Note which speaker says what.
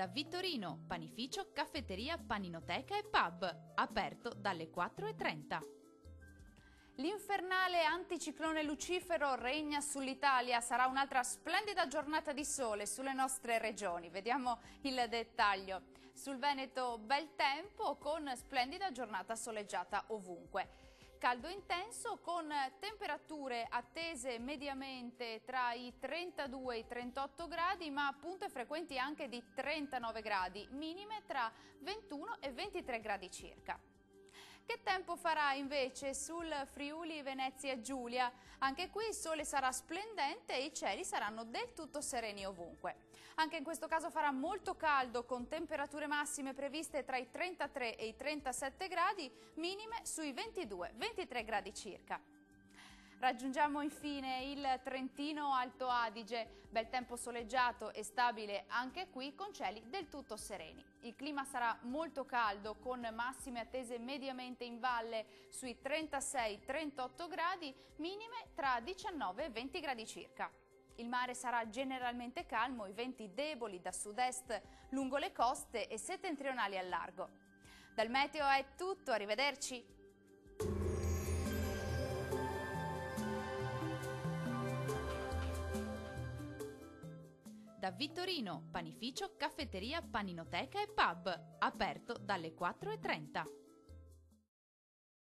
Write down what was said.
Speaker 1: Da Vittorino, panificio, caffetteria, paninoteca e pub, aperto dalle 4:30. L'infernale anticiclone Lucifero regna sull'Italia, sarà un'altra splendida giornata di sole sulle nostre regioni. Vediamo il dettaglio. Sul Veneto bel tempo con splendida giornata soleggiata ovunque. Caldo intenso con temperature attese mediamente tra i 32 e i 38 gradi, ma punte frequenti anche di 39 gradi, minime tra 21 e 23 gradi circa. Che tempo farà invece sul Friuli Venezia Giulia? Anche qui il sole sarà splendente e i cieli saranno del tutto sereni ovunque. Anche in questo caso farà molto caldo con temperature massime previste tra i 33 e i 37 gradi, minime sui 22-23 gradi circa. Raggiungiamo infine il Trentino Alto Adige, bel tempo soleggiato e stabile anche qui con cieli del tutto sereni. Il clima sarà molto caldo con massime attese mediamente in valle sui 36-38 gradi, minime tra 19 e 20 gradi circa. Il mare sarà generalmente calmo, i venti deboli da sud-est lungo le coste e settentrionali al largo. Dal meteo è tutto, arrivederci! Da Vittorino, panificio, caffetteria, paninoteca e pub, aperto dalle 4:30.